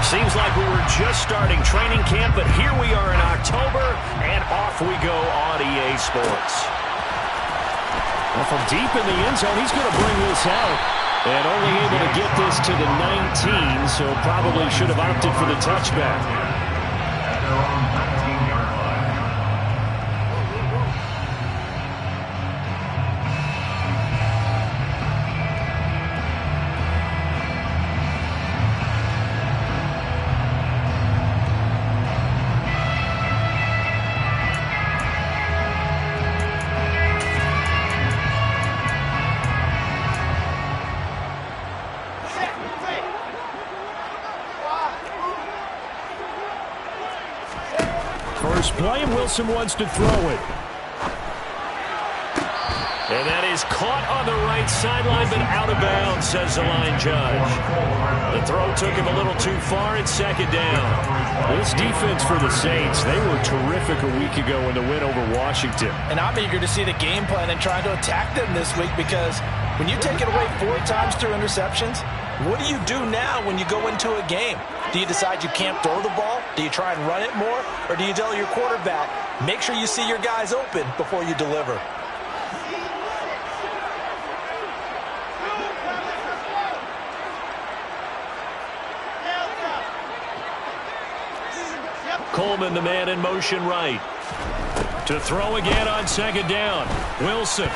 Seems like we were just starting training camp, but here we are in October, and off we go on EA Sports. Well, from deep in the end zone, he's going to bring this out. And only able to get this to the 19, so probably should have opted for the touchback. First play, Wilson wants to throw it. And that is caught on the right sideline, but out of bounds, says the line judge. The throw took him a little too far. It's second down. This defense for the Saints, they were terrific a week ago in the win over Washington. And I'm eager to see the game plan and try to attack them this week, because when you take it away 4 times through interceptions, what do you do now when you go into a game? Do you decide you can't throw the ball? Do you try and run it more? Or do you tell your quarterback, make sure you see your guys open before you deliver? Coleman, the man in motion right. To throw again on second down. Wilson.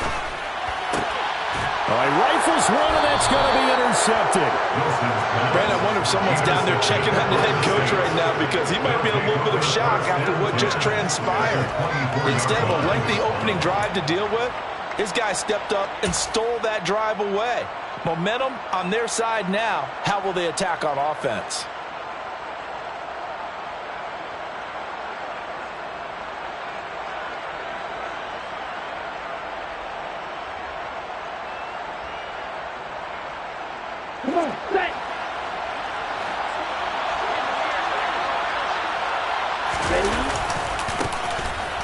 All right, rifles one, and that's going to be intercepted. Brad, I wonder if someone's down there checking on the head coach right now, because he might be in a little bit of shock after what just transpired. Instead of a lengthy opening drive to deal with, his guy stepped up and stole that drive away. Momentum on their side now. How will they attack on offense?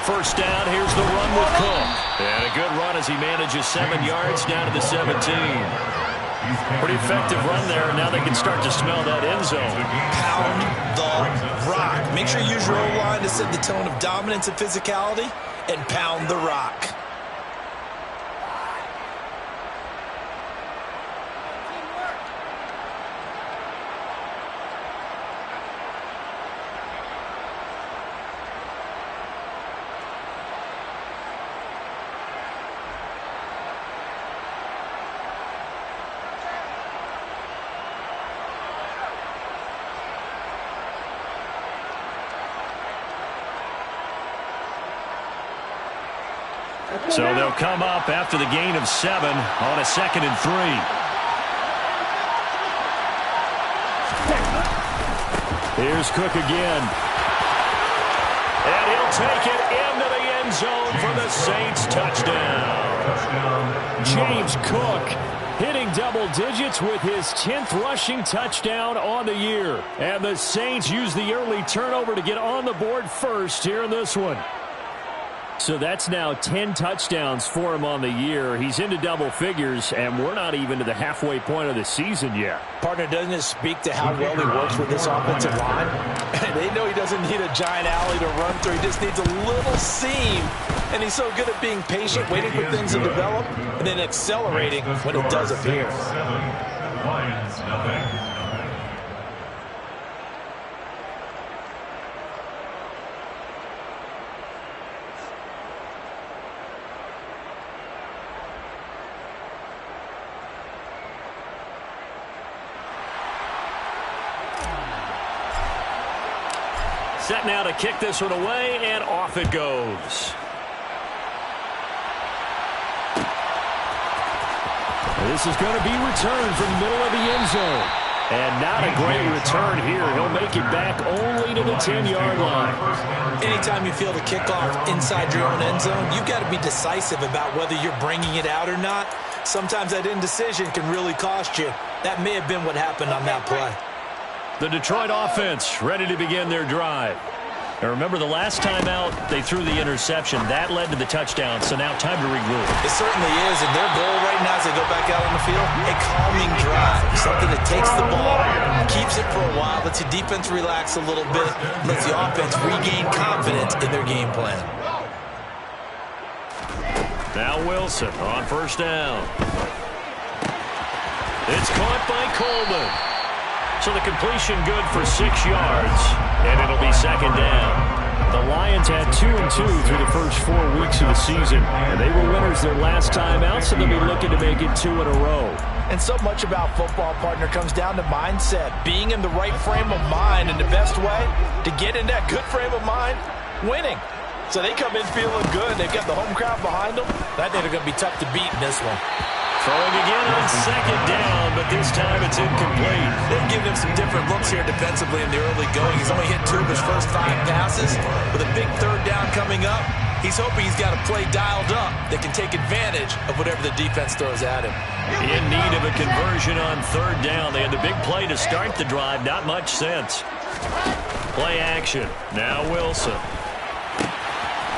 First down, here's the run with Cook. And a good run as he manages 7 yards down to the 17. Pretty effective run there. Now they can start to smell that end zone. Pound the rock. Make sure you use your O-line to set the tone of dominance and physicality, and pound the rock. So they'll come up after the gain of 7 on a 2nd and 3. Here's Cook again. And he'll take it into the end zone for the Saints touchdown. James Cook hitting double digits with his 10th rushing touchdown on the year. And the Saints use the early turnover to get on the board first here in this one. So that's now 10 touchdowns for him on the year. He's into double figures, and we're not even to the halfway point of the season yet. Partner, doesn't it speak to how well he works with this offensive line? They know he doesn't need a giant alley to run through. He just needs a little seam. And he's so good at being patient, waiting for things to develop, and then accelerating when it does appear. Set now to kick this one away, and off it goes. This is going to be returned from the middle of the end zone. And not a great return here. He'll make it back only to the 10-yard line. Anytime you feel the kickoff inside your own end zone, you've got to be decisive about whether you're bringing it out or not. Sometimes that indecision can really cost you. That may have been what happened on that play. The Detroit offense ready to begin their drive. And remember, the last time out, they threw the interception. That led to the touchdown, so now time to regroup. It certainly is, and their goal right now as they go back out on the field, a calming drive, something that takes the ball, keeps it for a while, lets the defense relax a little bit, lets the offense regain confidence in their game plan. Now Wilson on first down. It's caught by Coleman. So the completion good for 6 yards, and it'll be second down. The Lions had 2-2 through the first 4 weeks of the season, and they were winners their last time out, so they'll be looking to make it 2 in a row. And so much about football, partner, comes down to mindset, being in the right frame of mind, and the best way to get in that good frame of mind, winning. So they come in feeling good. They've got the home crowd behind them. I think they're going to be tough to beat in this one. Throwing again on second down, but this time it's incomplete. They've given him some different looks here defensively in the early going. He's only hit 2 of his first 5 passes. With a big third down coming up, he's hoping he's got a play dialed up that can take advantage of whatever the defense throws at him. In need of a conversion on third down. They had the big play to start the drive. Not much sense. Play action. Now Wilson.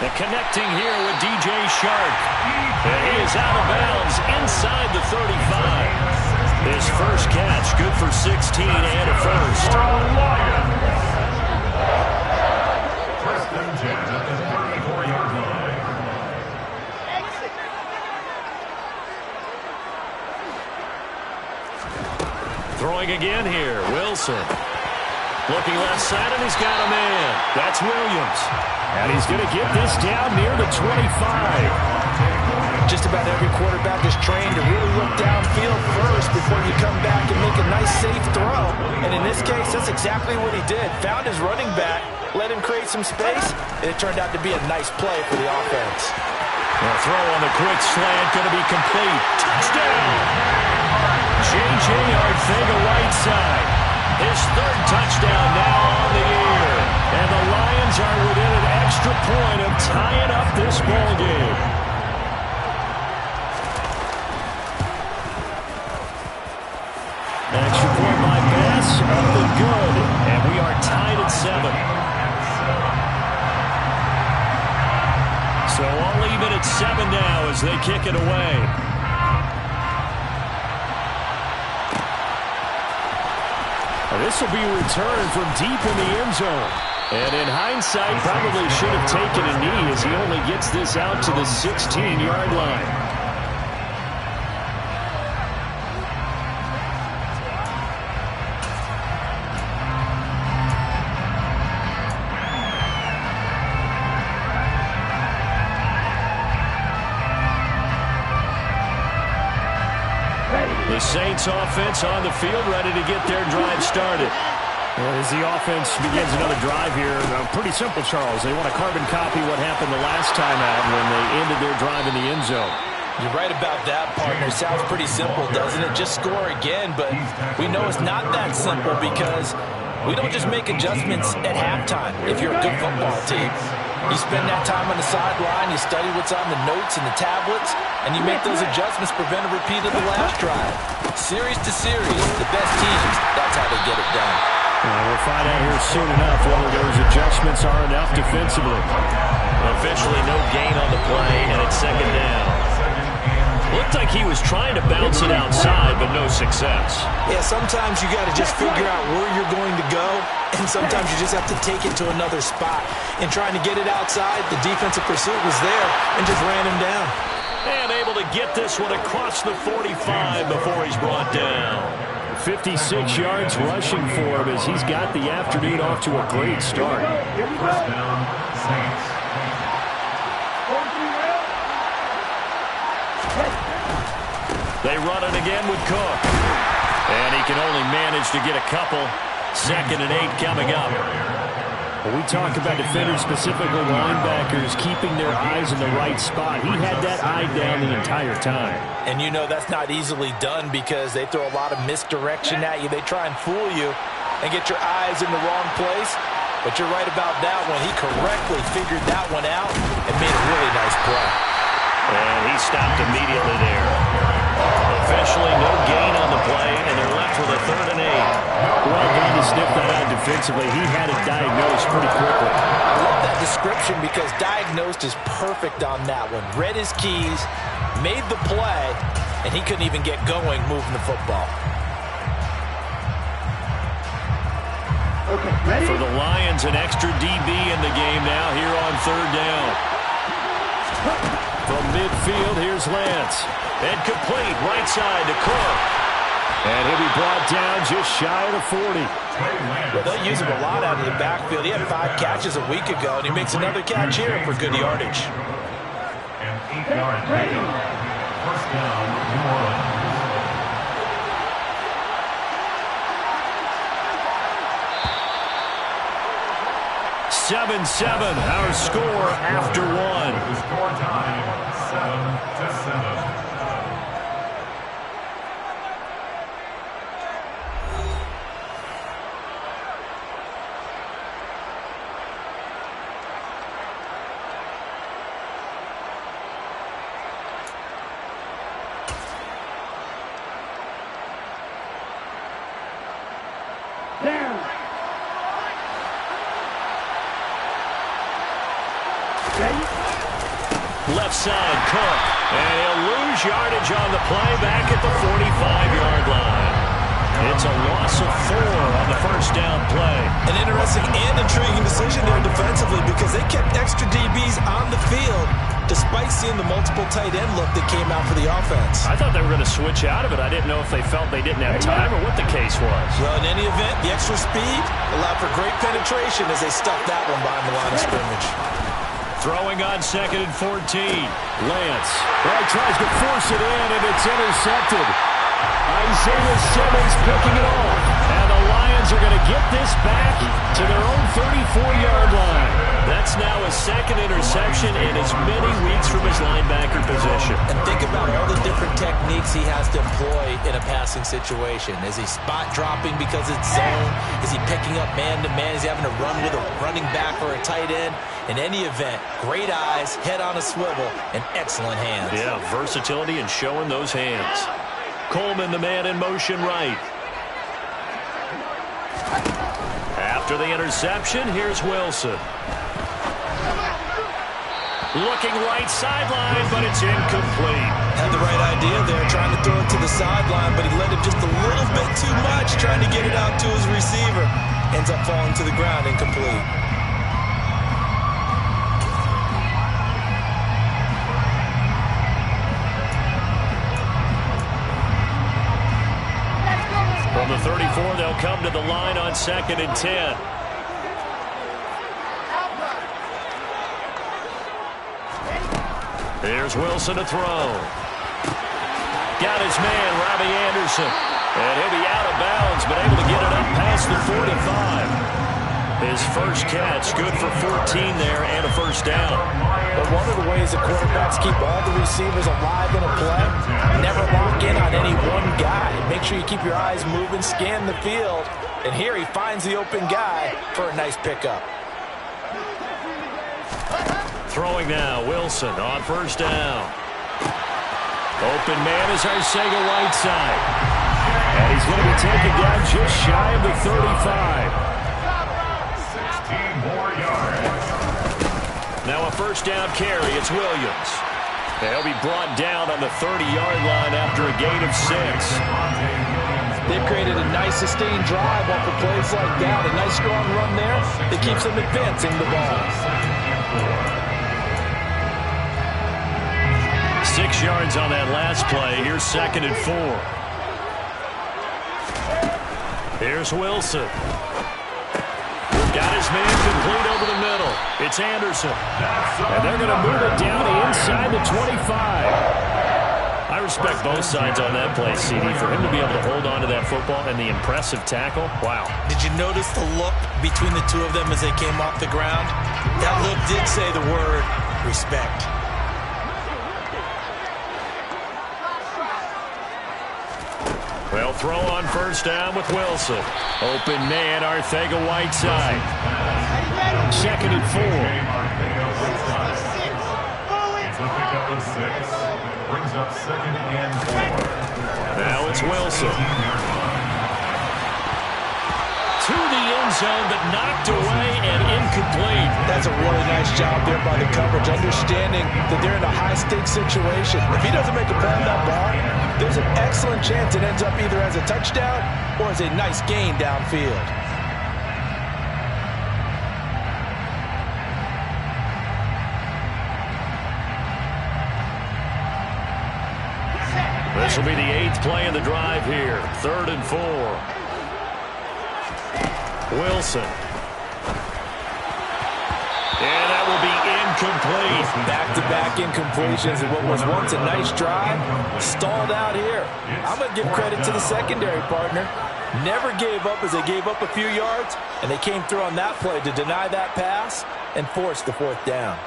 And connecting here with DJ Shark. And he is out of bounds inside the 35. His first catch, good for 16 and a first. Throwing again here, Wilson. Looking left side, and he's got a man. That's Williams. And he's going to get this down near the 25. Just about every quarterback is trained to really look downfield first before you come back and make a nice, safe throw. And in this case, that's exactly what he did. Found his running back, let him create some space, and it turned out to be a nice play for the offense. The throw on the quick slant going to be complete. Touchdown! J.J. Arcega right side. His third touchdown now on the year. And the Lions are within an extra point of tying up this ball game. Extra point by Bass, up and good. And we are tied at 7. So all even at 7 now as they kick it away. This will be returned from deep in the end zone. And in hindsight, probably should have taken a knee as he only gets this out to the 16-yard line. The Saints offense on the field, ready to get their drive started. Well, as the offense begins another drive here, pretty simple, Charles. They want to carbon copy what happened the last time out when they ended their drive in the end zone. You're right about that, partner. Sounds pretty simple, doesn't it? Just score again, but we know it's not that simple because we don't just make adjustments at halftime if you're a good football team. You spend that time on the sideline, you study what's on the notes and the tablets, and you make those adjustments, prevent a repeat of the last drive. Series to series, the best teams, that's how they get it done. We'll find out here soon enough whether those adjustments are enough defensively. Officially no gain on the play, and it's second down. Looked like he was trying to bounce it outside, but no success. Yeah, sometimes you got to just figure out where you're going to go, and sometimes you just have to take it to another spot. In trying to get it outside, the defensive pursuit was there and just ran him down. And able to get this one across the 45 before he's brought down. 56 yards rushing for him as he's got the afternoon off to a great start. First down, Saints. They run it again with Cook. And he can only manage to get a couple. 2nd and 8 coming up. When we talk about defenders, specifically linebackers, keeping their eyes in the right spot. He had that eye down the entire time. And you know that's not easily done because they throw a lot of misdirection at you. They try and fool you and get your eyes in the wrong place. But you're right about that one. He correctly figured that one out and made a really nice play. And he stopped immediately there. Officially no gain on the play, and they're left with a 3rd and 8. Well done to sniff that out defensively. He had it diagnosed pretty quickly. I love that description because diagnosed is perfect on that one. Read his keys, made the play, and he couldn't even get going moving the football. Okay, ready? For the Lions, an extra DB in the game now here on third down. From midfield, here's Lance. And complete, right side to Cook. And he'll be brought down just shy of the 40. Well, they'll use him a lot out of the backfield. He had 5 catches a week ago, and he makes another catch here for good yardage. And 8 yards. First down, New Orleans. 7-7, our score after one. The score time, 7-7. Left side, Cook. And he'll lose yardage on the play back at the 45-yard line. It's a loss of 4 on the first down play. An interesting and intriguing decision there defensively because they kept extra DBs on the field despite seeing the multiple tight end look that came out for the offense. I thought they were going to switch out of it. I didn't know if they felt they didn't have time or what the case was. Well, in any event, the extra speed allowed for great penetration as they stuffed that one behind the line of scrimmage. Throwing on 2nd and 14. Lance. Well, he tries to force it in, and it's intercepted. Isaiah Simmons picking it off. And the Lions are going to get this back to their own 34-yard line. That's now his 2nd interception in as many weeks from his linebacker position. And think about all the different techniques he has to employ in a passing situation. Is he spot dropping because it's zone? Is he picking up man-to-man? Is he having to run with a running back or a tight end? In any event, great eyes, head on a swivel, and excellent hands. Yeah, versatility and showing those hands. Coleman, the man in motion right. After the interception, here's Wilson. Looking right sideline, but it's incomplete. Had the right idea there, trying to throw it to the sideline, but he let it just a little bit too much, trying to get it out to his receiver. Ends up falling to the ground, incomplete. From the 34, they'll come to the line on 2nd and 10. Here's Wilson to throw. Got his man, Robbie Anderson. And he'll be out of bounds, but able to get it up past the 45. His first catch, good for 14 there and a first down. But one of the ways the quarterbacks keep all the receivers alive in a play, never lock in on any one guy. Make sure you keep your eyes moving, scan the field. And here he finds the open guy for a nice pickup. Throwing now, Wilson on first down. Open man is Arcega Whiteside. And he's going to be taken down just shy of the 35. 16 more yards. Now a first down carry, it's Williams. They'll be brought down on the 30-yard line after a gain of 6. They've created a nice sustained drive off of plays like that. A nice strong run there that keeps them advancing the ball. 6 yards on that last play. Here's 2nd and 4. Here's Wilson. Got his man complete over the middle. It's Anderson. And they're going to move it down inside the 25. I respect both sides on that play, CD. For him to be able to hold on to that football and the impressive tackle, wow. Did you notice the look between the two of them as they came off the ground? That look did say the word respect. Well, throw on first down with Wilson. Open man, Arcega Whiteside. 2nd and 4. It's a pickup of 6. Brings up 2nd and 4. Now it's Wilson. To the end end zone, but knocked away and incomplete. That's a really nice job there by the coverage, understanding that they're in a high-stakes situation. If he doesn't make a play on that ball, there's an excellent chance it ends up either as a touchdown or as a nice gain downfield. This will be the 8th play in the drive here. 3rd and 4. Wilson. And that will be incomplete. Back-to-back incompletions of what was once a nice drive. Stalled out here. I'm going to give credit to the secondary partner. Never gave up as they gave up a few yards, and they came through on that play to deny that pass and force the 4th down.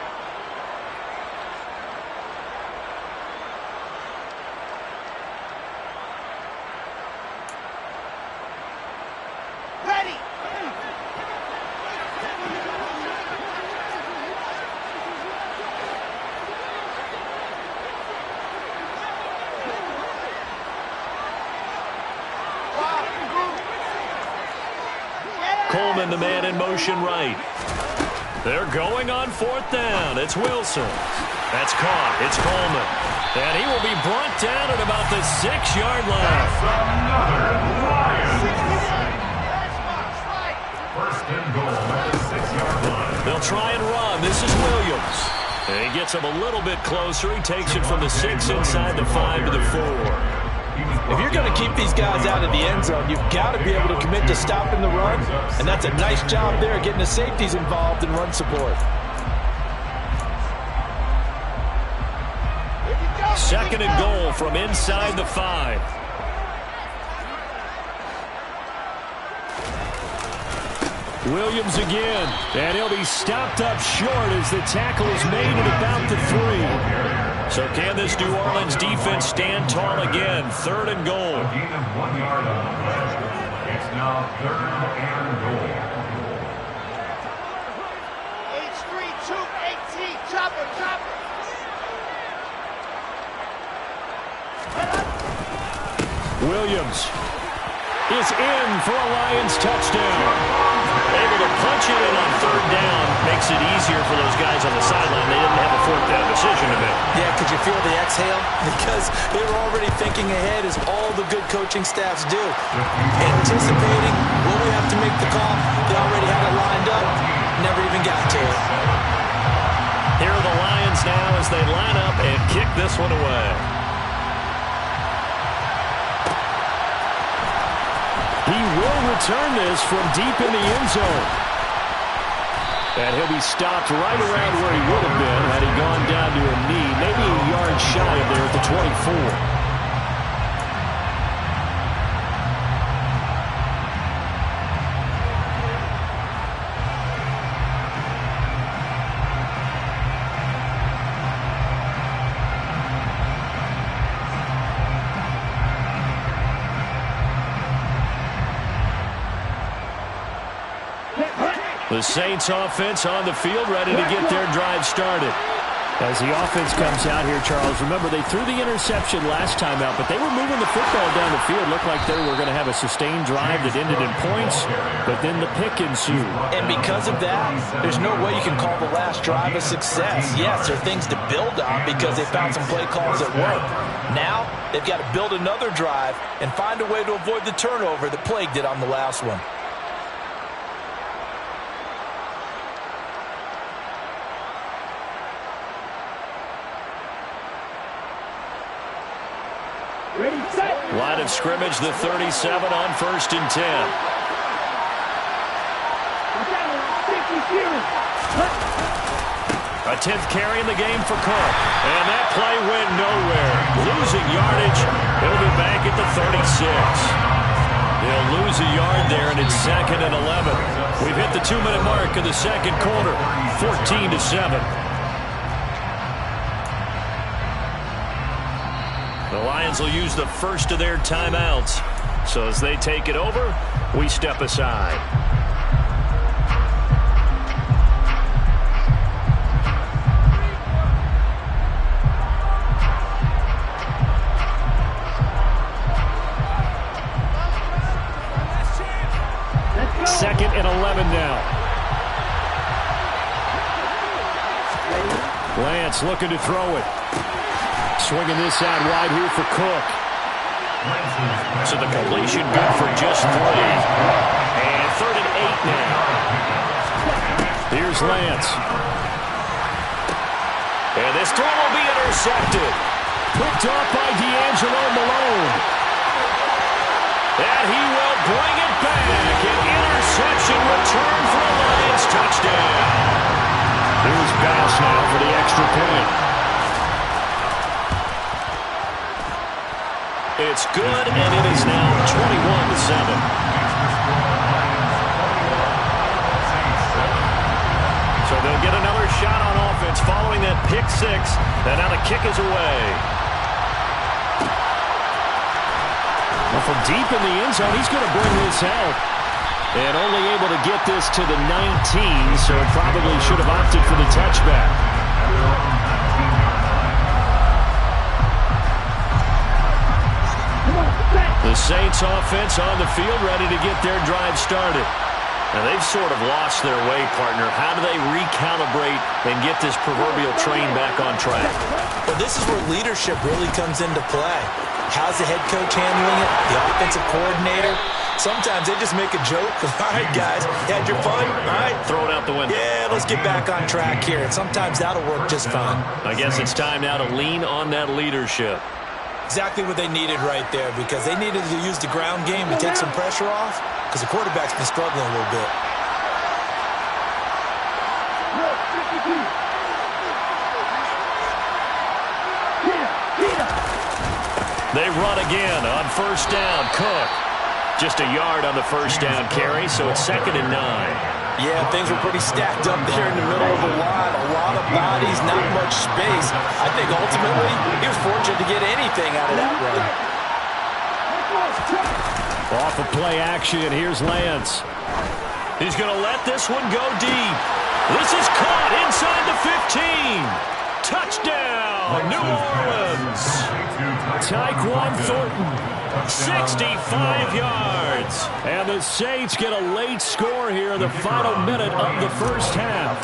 Coleman, the man in motion right. They're going on 4th down. It's Wilson. That's caught. It's Coleman. And he will be brought down at about the 6-yard line. First and goal at the 6-yard line. They'll try and run. This is Williams. And he gets him a little bit closer. He takes it from the 6 inside the 5 to the 4. If you're going to keep these guys out of the end zone, you've got to be able to commit to stopping the run, and that's a nice job there getting the safeties involved in run support. 2nd and goal from inside the 5. Williams again, and he'll be stopped up short as the tackle is made at about the 3. So can this New Orleans defense stand tall again? 3rd and goal. A gain of 1 yard on the play. It's now 3rd and goal. H3-2-18, chopper. Williams is in for a Lions touchdown. Able to punch it in on 3rd down. Makes it easier for those guys on the sideline. They didn't have a 4th down decision to make. Yeah, could you feel the exhale? Because they were already thinking ahead, as all the good coaching staffs do. Anticipating when we have to make the call. They already had it lined up. Never even got to it. Here are the Lions now as they line up and kick this one away. He will return this from deep in the end zone. And he'll be stopped right around where he would have been had he gone down to a knee, maybe a yard shy of there at the 24. The Saints offense on the field, ready to get their drive started. As the offense comes out here, Charles, remember they threw the interception last time out, but they were moving the football down the field. Looked like they were going to have a sustained drive that ended in points, but then the pick ensued. And because of that, there's no way you can call the last drive a success. Yes, there are things to build on because they found some play calls that work. Now, they've got to build another drive and find a way to avoid the turnover that plagued it on the last one. Line of scrimmage, the 37 on 1st and 10. A 10th carry in the game for Cook. And that play went nowhere. Losing yardage. He'll be back at the 36. They'll lose a yard there, and it's 2nd and 11. We've hit the 2-minute mark of the 2nd quarter. 14-7. The Lions will use the first of their timeouts. So as they take it over, we step aside. 2nd and 11 now. Lance looking to throw it. Swinging this out wide here for Cook. So the completion good for just 3. And 3rd and 8 now. Here's Lance. And this throw will be intercepted. Picked off by D'Angelo Malone. And he will bring it back. An interception return for a Lions touchdown. Here's Bass now for the extra point. It's good, and it is now 21-7. So they'll get another shot on offense following that pick 6. And now the kick is away. Well, from deep in the end zone, he's going to bring this out. And only able to get this to the 19, so probably should have opted for the touchback. The Saints offense on the field ready to get their drive started. And they've sort of lost their way, partner. How do they recalibrate and get this proverbial train back on track? Well, this is where leadership really comes into play. How's the head coach handling it? The offensive coordinator? Sometimes they just make a joke. All right, guys, you had your fun? All right. Throw it out the window. Yeah, let's get back on track here. And sometimes that'll work just fine. I guess it's time now to lean on that leadership. Exactly what they needed right there, because they needed to use the ground game to take some pressure off, because the quarterback's been struggling a little bit. They run again on 1st down. Cook. Just a yard on the 1st down carry, so it's 2nd and 9. Yeah, things were pretty stacked up there in the middle of the line. A lot of bodies, not much space. I think ultimately he was fortunate to get anything out of that run. Off of play action, here's Lance. He's going to let this one go deep. This is caught inside the 15. Touchdown, New Orleans. Tyquan Thornton. 65 yards. And the Saints get a late score here in the final minute of the 1st half.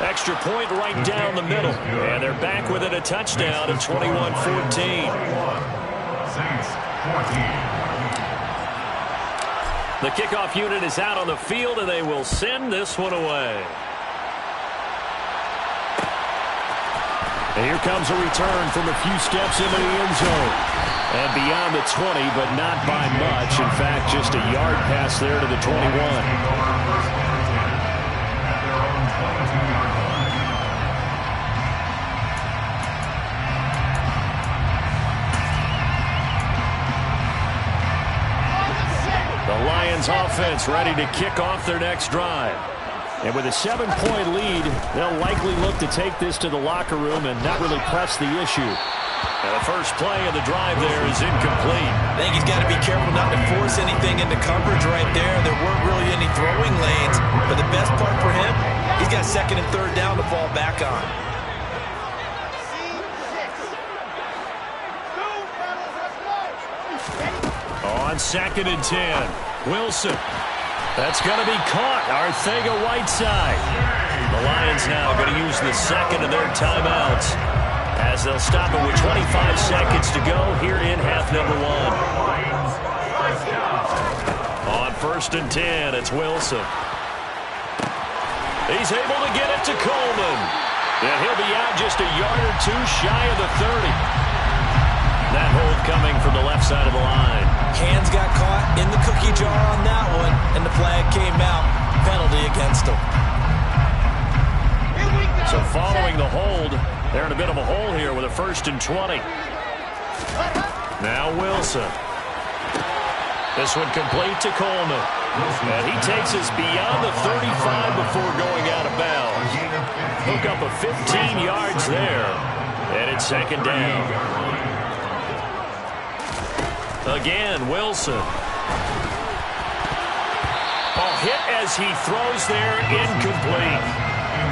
Extra point right down the middle. And they're back within a touchdown at 21-14. Saints 14. The kickoff unit is out on the field, and they will send this one away. And here comes a return from a few steps into the end zone. And beyond the 20, but not by much. In fact, just a yard pass there to the 21. The Lions offense ready to kick off their next drive. And with a 7-point lead, they'll likely look to take this to the locker room and not really press the issue. And the first play of the drive there is incomplete. I think he's got to be careful not to force anything into coverage right there. There weren't really any throwing lanes. But the best part for him, he's got 2nd and 3rd down to fall back on. On 2nd and 10, Wilson. That's going to be caught. Arcega-Whiteside. The Lions now going to use the 2nd of their timeouts as they'll stop it with 25 seconds to go here in half number 1. On 1st and 10, it's Wilson. He's able to get it to Coleman. And he'll be out just a yard or 2 shy of the 30. That hold coming from the left side of the line. Hands got caught in the cookie jar on that one, and the flag came out. Penalty against him. So following the hold, they're in a bit of a hole here with a 1st and 20. Now Wilson. This one complete to Coleman. And he takes us beyond the 35 before going out of bounds. Hook up a 15 yards there. And it's 2nd down. Again, Wilson. Hit as he throws there, incomplete.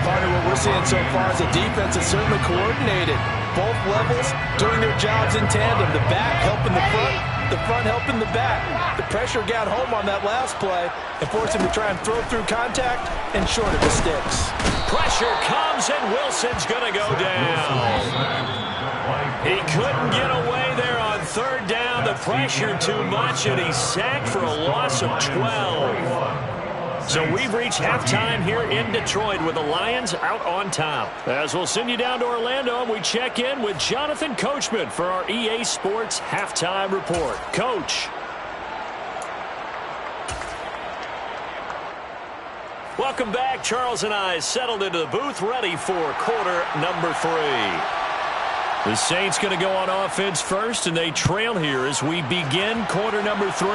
Partner, what we're seeing so far is the defense is certainly coordinated. Both levels doing their jobs in tandem. The back helping the front, The front helping the back. The pressure got home on that last play and forced him to try and throw through contact and short of the sticks. Pressure comes, and Wilson's going to go down. He couldn't get away there on third down. The pressure too much, and he's sacked for a loss of 12. So we've reached halftime here in Detroit with the Lions out on top. As we'll send you down to Orlando, and we check in with Jonathan Coachman for our EA Sports Halftime Report. Coach. Welcome back. Charles and I settled into the booth, ready for quarter number 3. The Saints going to go on offense first, and they trail here as we begin quarter number 3.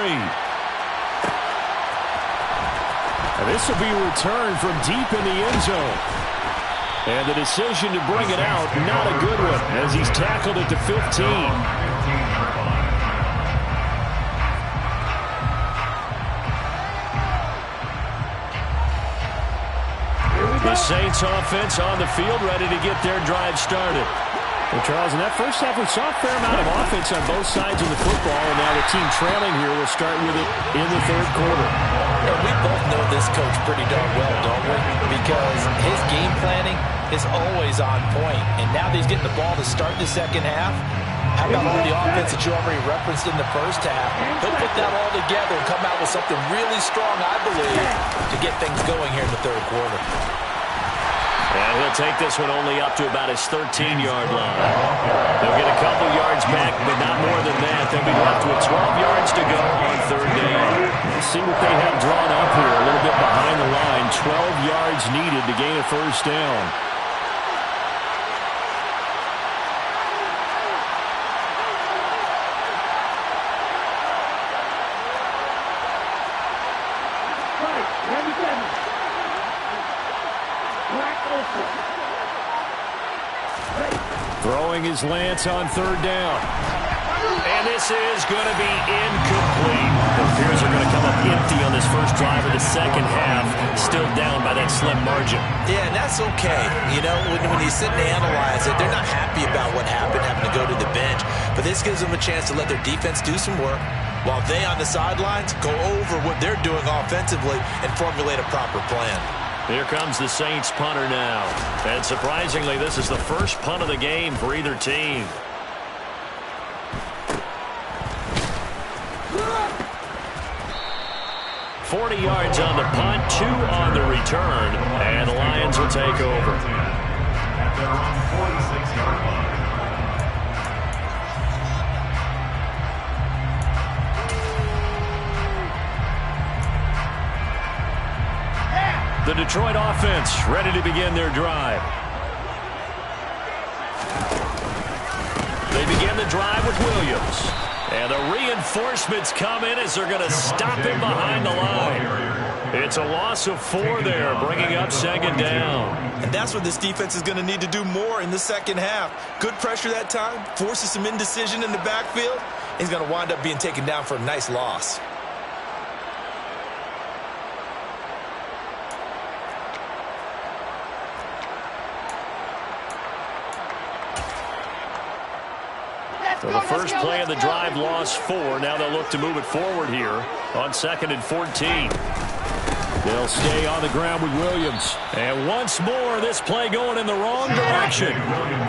And this will be a return from deep in the end zone. And the decision to bring it out, not a good one, as he's tackled at the 15. The Saints offense on the field, ready to get their drive started. Well, Charles, in that first half, we saw a fair amount of offense on both sides of the football, and now the team trailing here will start with it in the third quarter. And we both know this coach pretty darn well, don't we? Because his game planning is always on point. And now that he's getting the ball to start the second half, how about all the offense that you already referenced in the first half? He'll put that all together and come out with something really strong, I believe, to get things going here in the third quarter. And he'll take this one only up to about his 13-yard line. They'll get a couple yards back, but not more than that. They'll be left with 12 yards to go on third down. Let's see what they have drawn up here. A little bit behind the line. 12 yards needed to gain a first down. Throwing his Lance on third down. And this is going to be incomplete. The Bears are going to come up empty on this first drive of the second half, still down by that slim margin. Yeah, and that's okay. You know, when you sit and analyze it, they're not happy about what happened, having to go to the bench. But this gives them a chance to let their defense do some work while they on the sidelines go over what they're doing offensively and formulate a proper plan. Here comes the Saints punter now. And surprisingly, this is the first punt of the game for either team. "40 yards on the punt, 2 on the return, and the Lions will take over. At their own 46-yard line. The Detroit offense ready to begin their drive. They begin the drive with Williams. And the reinforcements come in as they're going to stop him behind the line. It's a loss of 4 there, bringing up second down. And that's what this defense is going to need to do more in the second half. Good pressure that time, forces some indecision in the backfield. He's going to wind up being taken down for a nice loss. So the first play of the drive lost 4. Now they'll look to move it forward here on 2nd and 14. They'll stay on the ground with Williams. And once more, this play going in the wrong direction.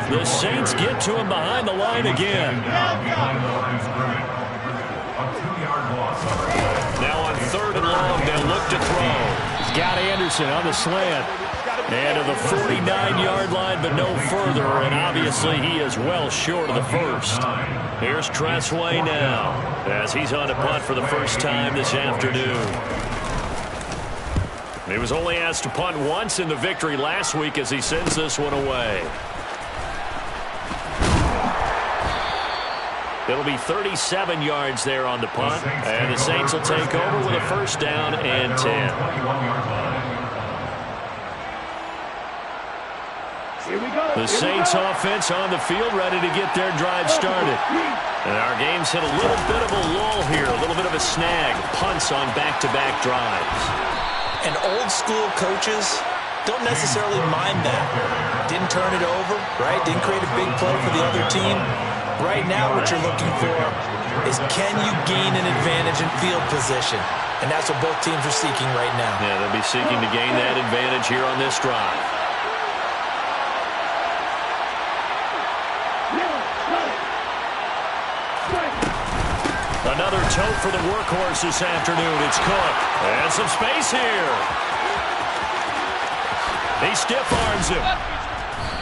The Saints get to him behind the line again. Now on 3rd and long, they'll look to throw. He's got Anderson on the slant. And to the 49-yard line, but no further. And obviously, he is well short of the first. Here's Tressway now, as he's on a punt for the first time this afternoon. He was only asked to punt once in the victory last week as he sends this one away. It'll be 37 yards there on the punt. And the Saints will take over with a first down and 10. The Saints offense on the field ready to get their drive started. And our game's hit a little bit of a lull here, a little bit of a snag. Punts on back-to-back drives. And old school coaches don't necessarily mind that. Didn't turn it over, right? Didn't create a big play for the other team. Right now what you're looking for is can you gain an advantage in field position? And that's what both teams are seeking right now. Yeah, they'll be seeking to gain that advantage here on this drive. Another tote for the workhorse this afternoon. It's Cook. And some space here. He stiff arms him.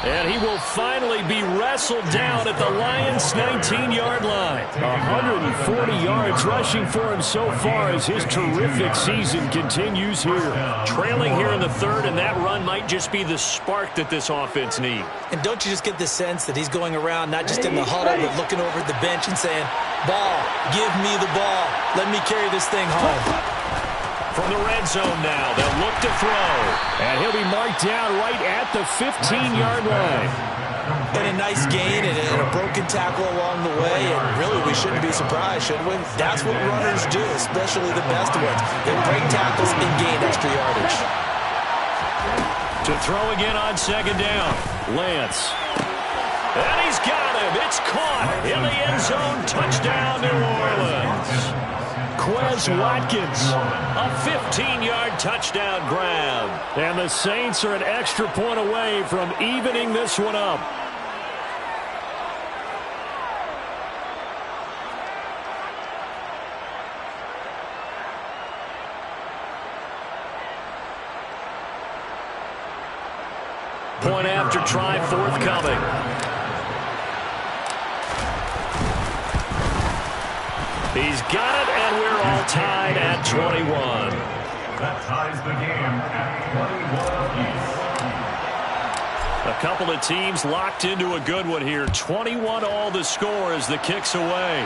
And he will finally be wrestled down at the Lions' 19-yard line. 140 yards rushing for him so far as his terrific season continues here. Trailing here in the third, and that run might just be the spark that this offense needs. And don't you just get the sense that he's going around not just in the huddle, but looking over at the bench and saying, ball, give me the ball. Let me carry this thing home. From the red zone now, they'll look to throw. And he'll be marked down right at the 15-yard line. And a nice gain and a broken tackle along the way. And really, we shouldn't be surprised, should we? That's what runners do, especially the best ones. They break tackles and gain extra yardage. To throw again on second down, Lance. And he's got him. It's caught in the end zone. Touchdown, New Orleans. Quez Watkins, a 15-yard touchdown grab. And the Saints are an extra point away from evening this one up. Point after try forthcoming. He's got it, and we're all tied at 21. That ties the game at 21 apiece. A couple of teams locked into a good one here. 21 all the score as the kick's away.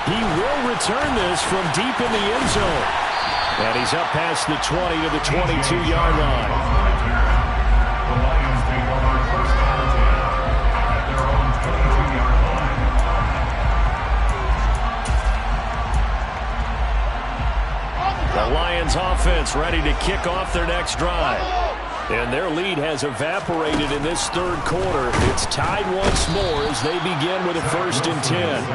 He will return this from deep in the end zone. And he's up past the 20 to the 22-yard line. The Lions take over first down at their own 22-yard line. The Lions offense ready to kick off their next drive. And their lead has evaporated in this third quarter. It's tied once more as they begin with a 1st and 10.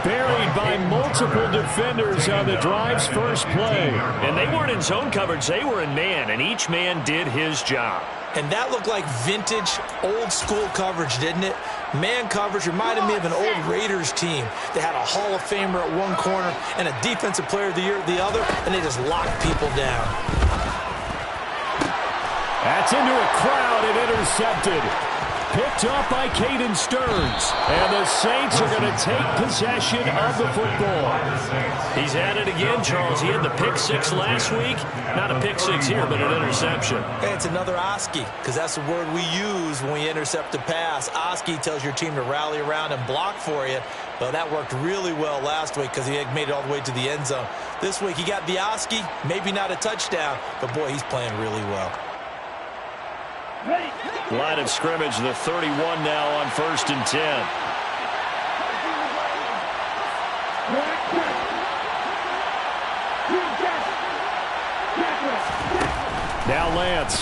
Buried by multiple defenders on the drive's first play. And they weren't in zone coverage. They were in man, and each man did his job. And that looked like vintage, old-school coverage, didn't it? Man coverage reminded me of an old Raiders team. They had a Hall of Famer at one corner and a Defensive Player of the Year at the other, and they just locked people down. That's into a crowd and intercepted. Picked up by Caden Stearns. And the Saints are going to take possession of the football. He's at it again, Charles. He had the pick six last week. Not a pick six here, but an interception. Hey, it's another Oski, because that's the word we use when we intercept a pass. Oski tells your team to rally around and block for you. Well, that worked really well last week because he had made it all the way to the end zone. This week he got the Oski, maybe not a touchdown, but boy, he's playing really well. Line of scrimmage, the 31 now on 1st and 10. Now Lance.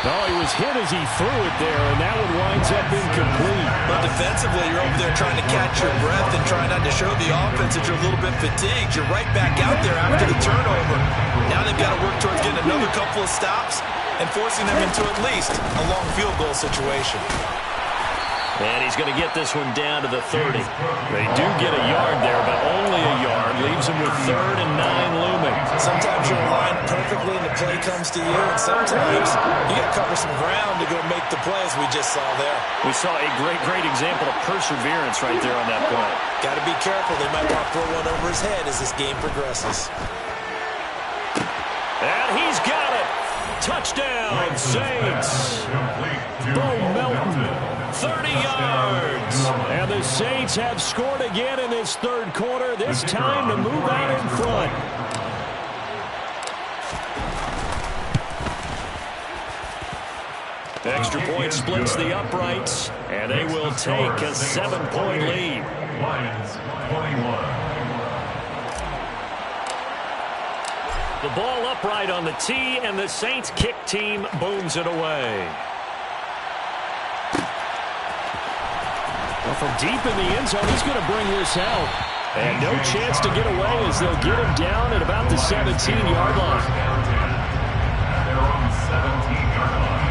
No, he was hit as he threw it there, and that one winds up incomplete. But defensively, you're over there trying to catch your breath and trying not to show the offense that you're a little bit fatigued. You're right back out there after the turnover. Now they've got to work towards getting another couple of stops and forcing them into at least a long field goal situation. And he's going to get this one down to the 30. They do get a yard there, but only a yard. Leaves them with 3rd and 9 looming. Sometimes you're aligned perfectly and the play comes to you, and sometimes you got to cover some ground to go make the play, as we just saw there. We saw a great example of perseverance right there on that play. Got to be careful. They might want to throw one over his head as this game progresses. And he's got it. Touchdown, Saints. Bo Melton. 30 yards. And the Saints have scored again in this third quarter, this time to move out in front. Extra point splits the uprights, and they will take a 7-point lead. Lions 21. The ball upright on the tee, and the Saints kick team booms it away. from deep in the end zone, he's going to bring this out. And no chance to get away as they'll get him down at about the 17-yard line. At their own 17-yard line.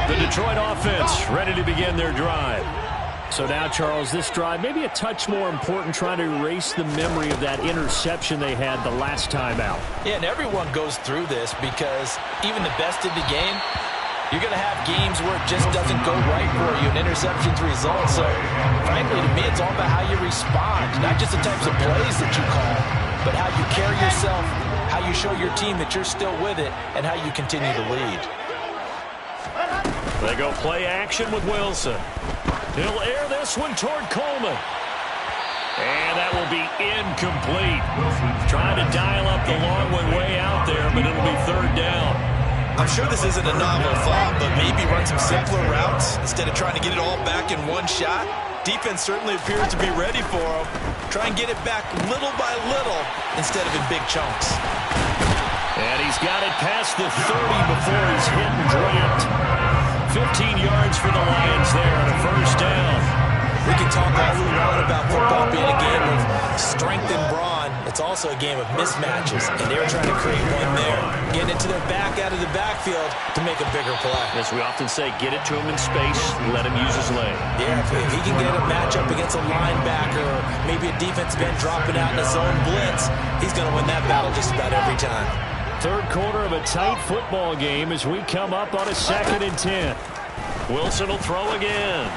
The Detroit offense ready to begin their drive. So now, Charles, this drive maybe a touch more important, trying to erase the memory of that interception they had the last time out. Yeah, and everyone goes through this because even the best in the game, you're going to have games where it just doesn't go right for you, and interceptions result. So, frankly, to me, it's all about how you respond, not just the types of plays that you call, but how you carry yourself, how you show your team that you're still with it, and how you continue to lead. They go play action with Wilson. He'll air this one toward Coleman. And that will be incomplete. Trying to dial up the long one way out there, but it'll be third down. I'm sure this isn't a novel thought, but maybe run some simpler routes instead of trying to get it all back in one shot. Defense certainly appears to be ready for him. Try and get it back little by little instead of in big chunks. And he's got it past the 30 before he's hit and dropped. 15 yards for the Lions there on a first down. We can talk all we want about football being a game of strength and brawn. It's also a game of mismatches, and they were trying to create one there. Getting it to their back out of the backfield to make a bigger play. As we often say, get it to him in space, let him use his leg. Yeah, if he can get a matchup against a linebacker or maybe a defensive end dropping out in a zone blitz, he's going to win that battle just about every time. Third quarter of a tight football game as we come up on a 2nd and 10. Wilson will throw again.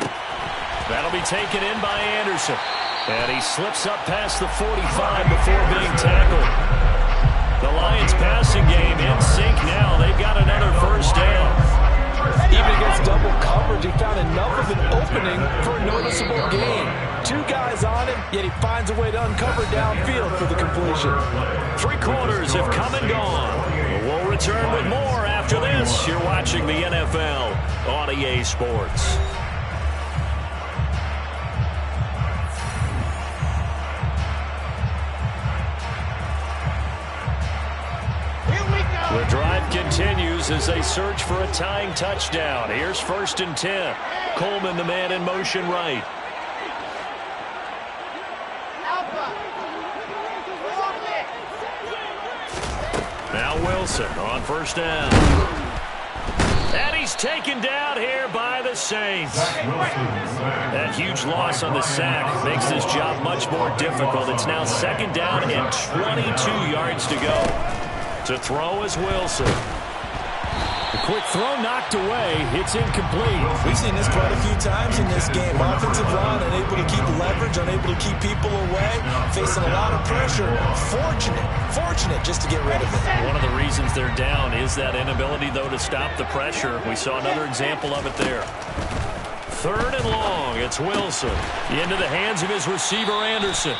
That'll be taken in by Anderson. And he slips up past the 45 before being tackled. The Lions passing game in sync now. They've got another first down. Even against double coverage, he found enough of an opening for a noticeable gain. 2 guys on him, yet he finds a way to uncover downfield for the completion. 3 quarters have come and gone. We'll return with more after this. You're watching the NFL on EA Sports. The drive continues as they search for a tying touchdown. Here's 1st and 10. Coleman, the man in motion right. Now Wilson on first down. And he's taken down here by the Saints. That huge loss on the sack makes this job much more difficult. It's now 2nd down and 22 yards to go. To throw is Wilson. The quick throw knocked away. It's incomplete. We've seen this quite a few times in this game. Offensive line unable to keep leverage, unable to keep people away, facing a lot of pressure. Fortunate just to get rid of it. One of the reasons they're down is that inability, though, to stop the pressure. We saw another example of it there. 3rd and long. It's Wilson. Into the hands of his receiver, Anderson.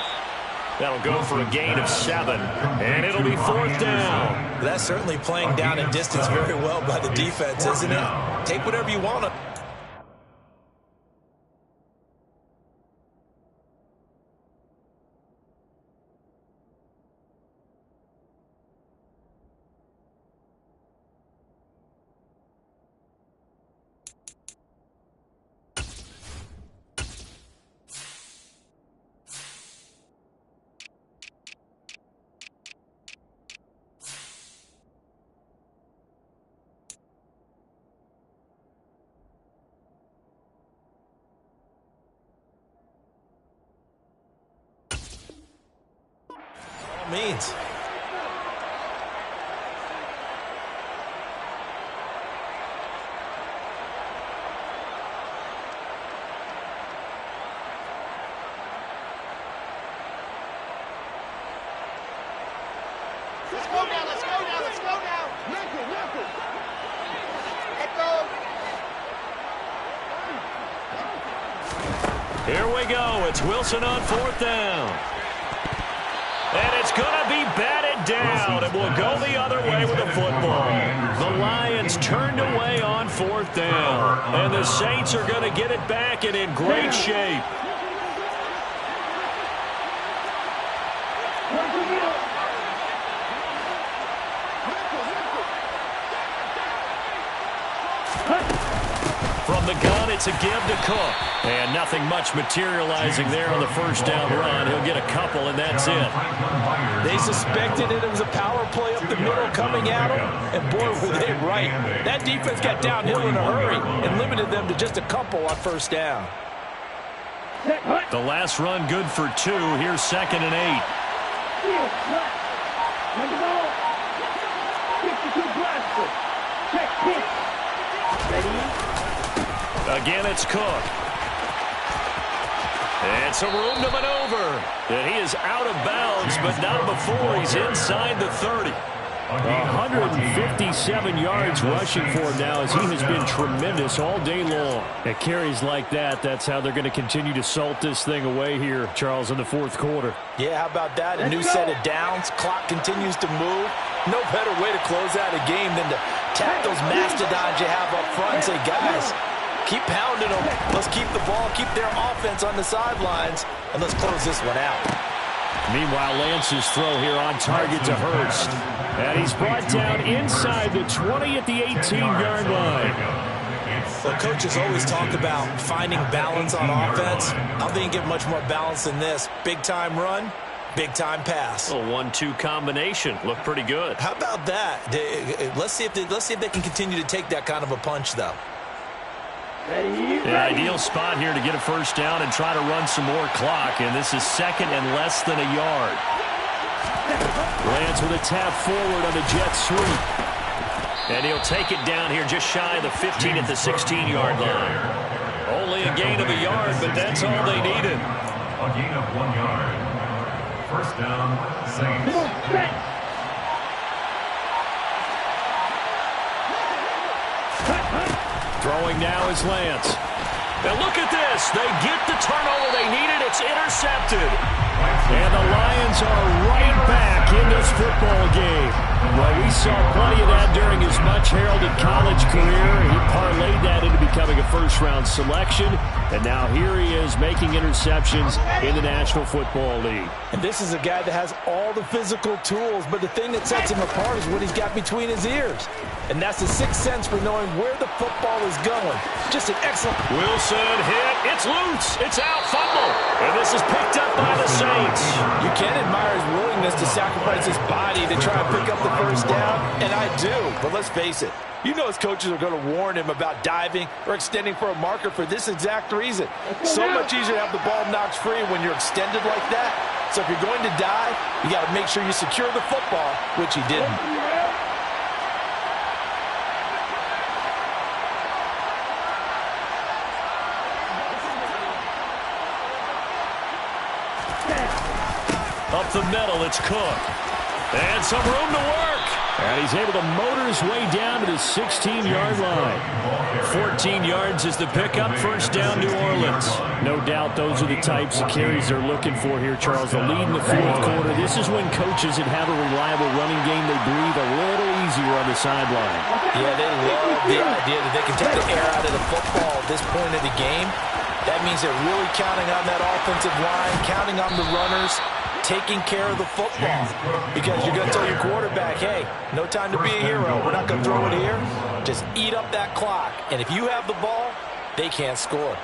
That'll go for a gain of 7, and it'll be 4th down. That's certainly playing down in distance very well by the defense, isn't it? Take whatever you want. Means. Let's go now, let's go now, let's go now. Knock it. Let go. Here we go. It's Wilson on 4th down. And it's going to be batted down. It will go the other way with the football. The Lions turned away on 4th down. And the Saints are going to get it back and in great shape. the gun. It's a give to Cook. And nothing much materializing there on the first down run. He'll get a couple, and that's it. They suspected it was a power play up the middle coming at them, and boy, were they right. That defense got downhill in a hurry and limited them to just a couple on first down. The last run good for 2. Here's 2nd and 8. Again, it's Cook. And some room to maneuver. And he is out of bounds, but not before he's inside the 30. 157 yards rushing for him now as he has been tremendous all day long. At carries like that, that's how they're going to continue to salt this thing away here, Charles, in the fourth quarter. Yeah, how about that? A new set of downs. Clock continues to move. No better way to close out a game than to tap those mastodons you have up front and say, guys, keep pounding them. Let's keep the ball, keep their offense on the sidelines, and let's close this one out. Meanwhile, Lance's throw here on target to Hurst. And he's brought down inside the 20 at the 18-yard line. Well, coaches always talk about finding balance on offense. I don't think you get much more balance than this. Big-time run, big-time pass. A 1-2 combination. Looked pretty good. How about that? Let's see if they can continue to take that kind of a punch, though. The ideal spot here to get a first down and try to run some more clock, and this is 2nd and less than a yard. Lance with a tap forward on the jet sweep. And he'll take it down here just shy of the 15 at the 16-yard line. Only a gain of a yard, but that's all they needed. A gain of 1 yard. First down, Saints. Throwing now is Lance. Now look at this. They get the turnover they needed. It's intercepted. And the Lions are right back in this football game. Well, we saw plenty of that during his much-heralded college career. He parlayed that into becoming a first-round selection. And now here he is making interceptions in the National Football League. And this is a guy that has all the physical tools, but the thing that sets him apart is what he's got between his ears. And that's the sixth sense for knowing where the football is going. Just an excellent... Wilson hit. It's loose. It's out. Fumble. And this is picked up by the Saints. You can admire his willingness to sacrifice his body to try and pick up the first down, and I do. But let's face it. You know his coaches are going to warn him about diving or extending for a marker for this exact reason. So much easier to have the ball knocked free when you're extended like that. So if you're going to dive, you got to make sure you secure the football, which he didn't. Up the middle, it's Cook. And some room to work. And he's able to motor his way down to the 16-yard line. 14 yards is the pickup. First down, New Orleans. No doubt those are the types of carries they're looking for here, Charles. The lead in the fourth quarter. This is when coaches that have a reliable running game, they breathe a little easier on the sideline. Yeah, they love the idea that they can take the air out of the football at this point of the game. That means they're really counting on that offensive line, counting on the runners, taking care of the football. Because you're going to tell your quarterback, hey, no time to be a hero. We're not going to throw it here. Just eat up that clock. And if you have the ball, they can't score.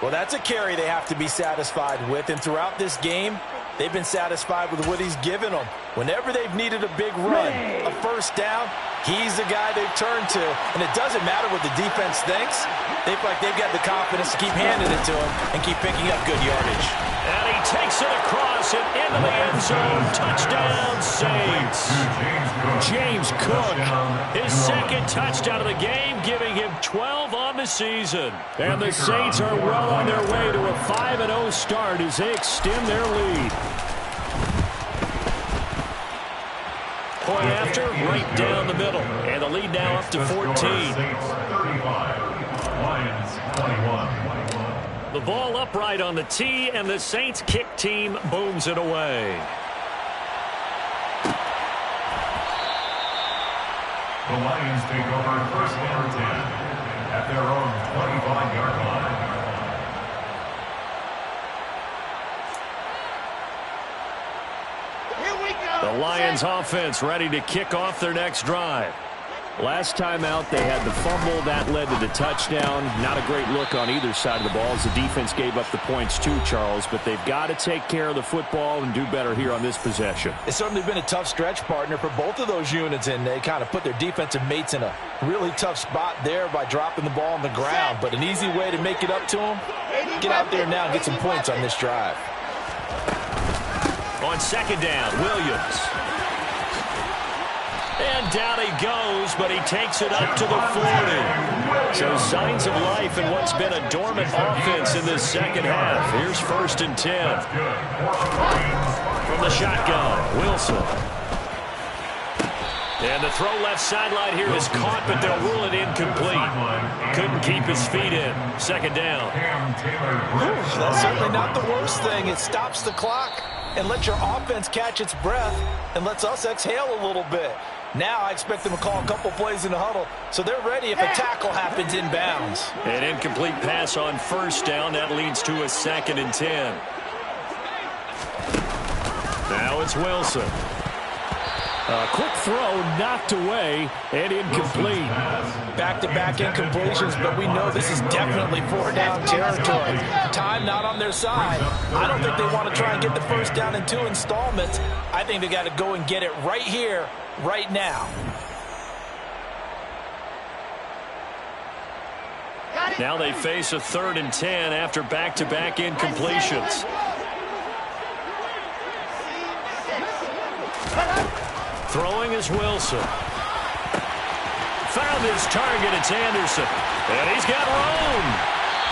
Well, that's a carry they have to be satisfied with. And throughout this game, they've been satisfied with what he's given them. Whenever they've needed a big run, a first down, he's the guy they've turned to. And it doesn't matter what the defense thinks. They feel like they've got the confidence to keep handing it to him and keep picking up good yardage. And he takes it across and into the end zone. Touchdown, Saints. James Cook, his second touchdown of the game, giving him 12 on the season. And the Saints are well on their way to a 5-0 start as they extend their lead. Point after, right down the middle. And the lead now up to 14. Saints 35, Lions 21. The ball upright on the tee, and the Saints kick team booms it away. The Lions take over first and 10 at their own 25-yard line. The Lions offense ready to kick off their next drive. Last time out, they had the fumble. That led to the touchdown. Not a great look on either side of the ball as the defense gave up the points too, Charles. But they've got to take care of the football and do better here on this possession. It's certainly been a tough stretch, partner, for both of those units, and they kind of put their defensive mates in a really tough spot there by dropping the ball on the ground. But an easy way to make it up to them, get out there now and get some points on this drive. On second down, Williams. And down he goes, but he takes it up to the 40. So signs of life in what's been a dormant offense in this second half. Here's 1st and 10. From the shotgun, Wilson. And the throw left sideline here is caught, but they'll rule it incomplete. Couldn't keep his feet in. Second down. That's certainly not the worst thing. It stops the clock and lets your offense catch its breath and lets us exhale a little bit. Now I expect them to call a couple plays in the huddle, so they're ready if a tackle happens inbounds. An incomplete pass on 1st down. That leads to a 2nd and 10. Now it's Wilson. A quick throw knocked away and incomplete. Back-to-back incompletions, but we know this is definitely 4-down territory. Time not on their side. I don't think they want to try and get the 1st down in 2 installments. I think they got to go and get it right here, right now. Now they face a 3rd and 10 after back-to-back incompletions. Throwing is Wilson. Found his target. It's Anderson. And he's got room.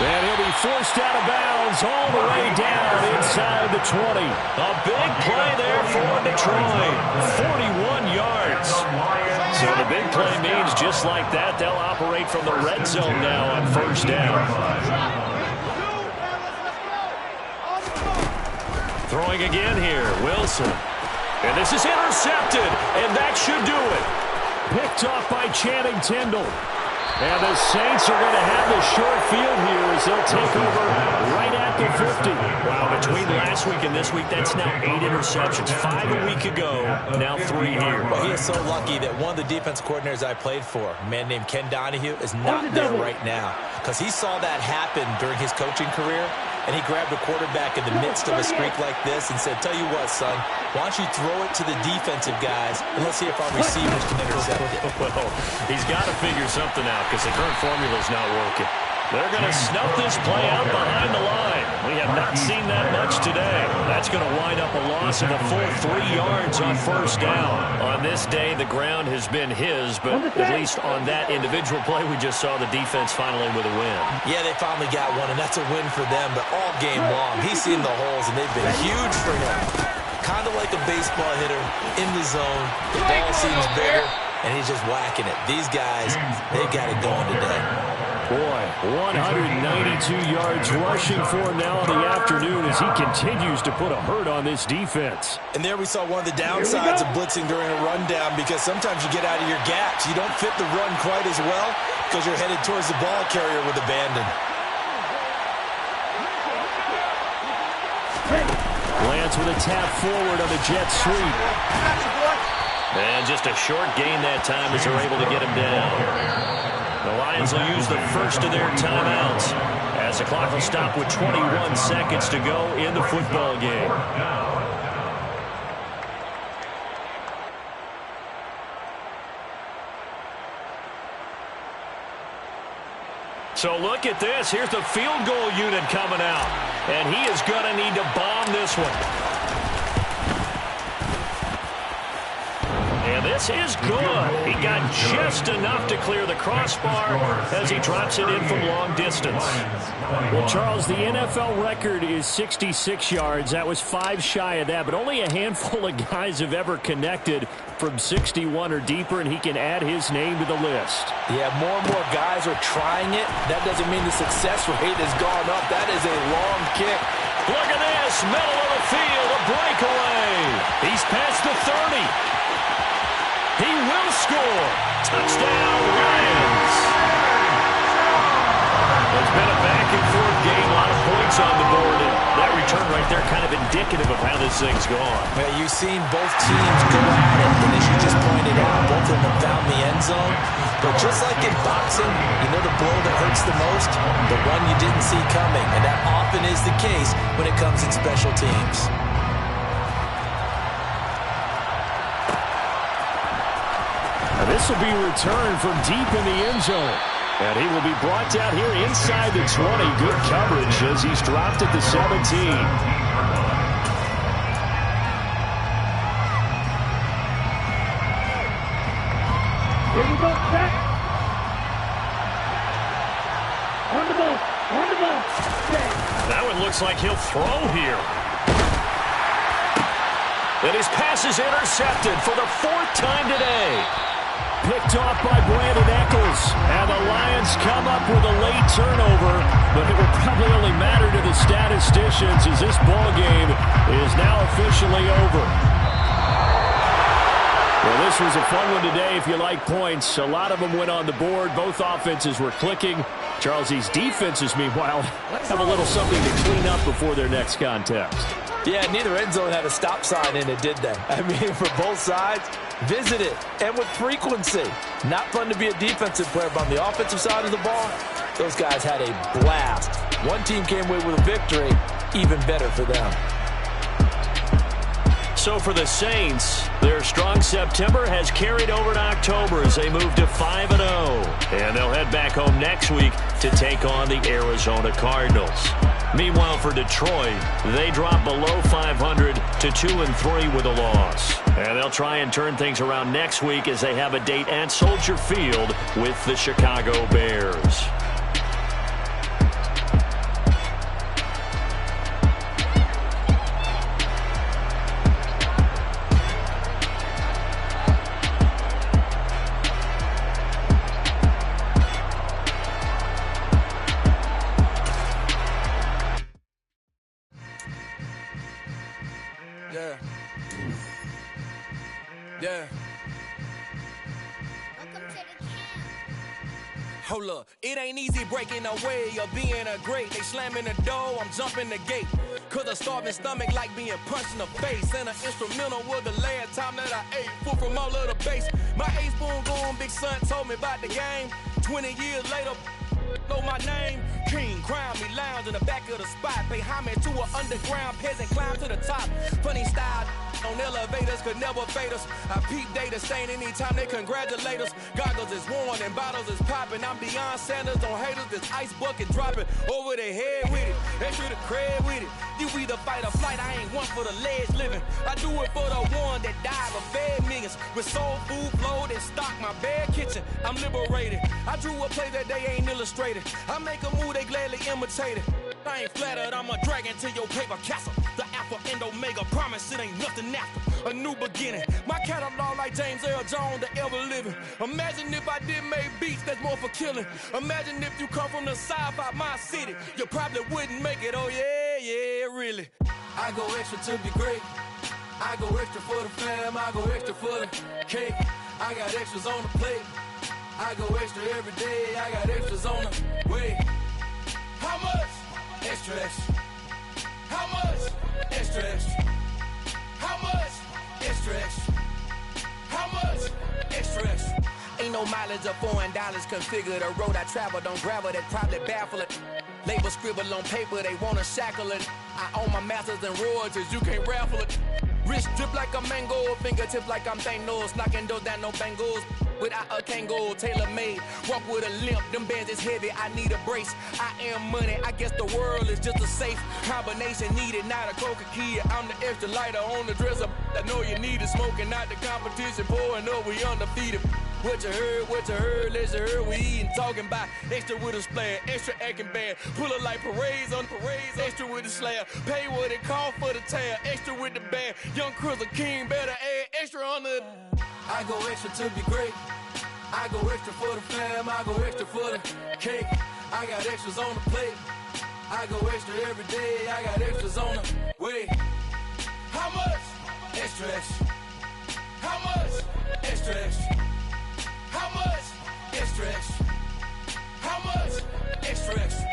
And he'll be forced out of bounds all the way down inside the 20. A big play there for Detroit. 41 yards. So the big play means just like that, they'll operate from the red zone now on 1st down. Throwing again here, Wilson. And this is intercepted, and that should do it. Picked off by Channing Tindall. And the Saints are going to have the short field here as they'll take over right at the 50. Wow, between last week and this week, that's now 8 interceptions. 5 a week ago, now 3 here. Well, he is so lucky that one of the defense coordinators I played for, a man named Ken Donahue, is not there right now. Because he saw that happen during his coaching career, and he grabbed a quarterback in the midst of a streak like this and said, tell you what, son, why don't you throw it to the defensive guys, and let's see if our receivers can intercept it. Well, he's got to figure something out because the current formula is not working. They're going to snuff this play out behind the line. We have not seen that much today. That's going to wind up a loss of a full 3 yards on 1st down. On this day, the ground has been his, but at least on that individual play, we just saw the defense finally with a win. Yeah, they finally got one, and that's a win for them, but all game long, he's seen the holes, and they've been huge for him. Kind of like a baseball hitter in the zone. The ball seems bigger, and he's just whacking it. These guys, they've got it going today. Boy, 192 yards rushing for him now in the afternoon as he continues to put a hurt on this defense. And there we saw one of the downsides of blitzing during a rundown, because sometimes you get out of your gaps. You don't fit the run quite as well because you're headed towards the ball carrier with abandon. Lance with a tap forward on the jet sweep. And just a short gain that time as they're able to get him down. The Lions will use the first of their timeouts as the clock will stop with 21 seconds to go in the football game. So look at this. Here's the field goal unit coming out. And he is going to need to bomb this one. And this is good. He got just enough to clear the crossbar as he drops it in from long distance. Well, Charles, the NFL record is 66 yards. That was 5 shy of that, but only a handful of guys have ever connected from 61 or deeper, and he can add his name to the list. Yeah, more and more guys are trying it. That doesn't mean the success rate has gone up. That is a long kick. Look at this, middle of the field, a breakaway. He's past the 30. He will score. Touchdown, Lions. It's been a back-and-forth game, a lot of points on the board, and that return right there kind of indicative of how this thing's gone. Well, you've seen both teams go at it, and as you just pointed out, both of them found the end zone. But just like in boxing, you know the blow that hurts the most? The one you didn't see coming, and that often is the case when it comes in special teams. This will be returned from deep in the end zone. And he will be brought down here inside the 20. Good coverage as he's dropped at the 17. Here we go, set. On the ball. Set. That one looks like he'll throw here. And his pass is intercepted for the 4th time today. Picked off by Brandon Eccles. And the Lions come up with a late turnover, but it will probably only matter to the statisticians as this ball game is now officially over. Well, this was a fun one today if you like points. A lot of them went on the board. Both offenses were clicking. Charles, these defenses, meanwhile, have a little something to clean up before their next contest. Yeah, neither end zone had a stop sign in it, did they? I mean, for both sides, visit it, and with frequency. Not fun to be a defensive player, but on the offensive side of the ball, those guys had a blast. One team came away with a victory, even better for them. So for the Saints, their strong September has carried over to October as they move to 5-0. And they'll head back home next week to take on the Arizona Cardinals. Meanwhile, for Detroit, they drop below 500 to 2-3 with a loss. And they'll try and turn things around next week as they have a date at Soldier Field with the Chicago Bears. Hold up, it ain't easy breaking away or being a great. They slamming the door, I'm jumping the gate. Cause a starving stomach like being punched in the face. And an instrumental was the last time that I ate food from all of the base. My A-spoon going, big son told me about the game. 20 years later, know my name. King, crown me, lounge in the back of the spot. Pay homage to an underground peasant, climb to the top. Funny style on elevators could never fade us. I peep data stain anytime they congratulate us. Goggles is worn and bottles is popping. I'm Deion Sanders on haters, this ice bucket dropping over their head with it. Extra the cred with it. You either fight or flight, I ain't one for the ledge living. I do it for the one that died or fed millions. With soul food flowed and stock my bad kitchen. I'm liberated. I drew a play that they ain't illustrated. I make a move, they gladly imitate it. I ain't flattered, I'm a dragon to your paper castle. The Alpha and Omega, promise it ain't nothing after. A new beginning. My catalog like James Earl Jones, the ever living. Imagine if I did make beats that's more for killing. Imagine if you come from the south out my city. You probably wouldn't make it, oh yeah, really. I go extra to be great. I go extra for the fam, I go extra for the cake. I got extras on the plate. I go extra every day, I got extras on the way. How much? Extra, extra. How much? Extra, extra. How much? Extra, extra. How much? Extra, extra. Ain't no mileage of $4 configure the road I travel. Don't gravel that probably baffle it. Label scribble on paper, they wanna shackle it. I own my masters and royalties, you can't raffle it. Wrist drip like a mango, fingertip like I'm Thanos. Knocking doors down, no bangles. Without a Kango, tailor-made. Walk with a limp, them bands is heavy, I need a brace. I am money, I guess the world is just a safe combination needed, not a coca key. I'm the extra lighter on the dresser. I know you need it, smoking out the competition, pouring up, we undefeated. What you heard, let's hear we eatin', talking about extra with a splash, extra acting bad, pull it like parades on parades, extra with the slab, pay what it cost for the tab, extra with the band, young Chris a king, better add extra on the. I go extra to be great, I go extra for the fam, I go extra for the cake, I got extras on the plate, I go extra every day, I got extras on the way. How much? Extra, extra. How much? Extra, extra. How much? Extra, extra. How much? Extra, extra.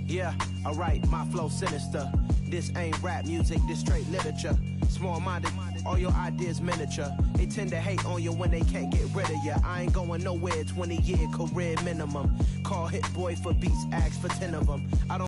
Yeah, alright, my flow sinister. This ain't rap music, this straight literature. Small-minded, all your ideas miniature. They tend to hate on you when they can't get rid of you. I ain't going nowhere, 20-year career minimum. Call Hit Boy for beats, ask for 10 of them. I don't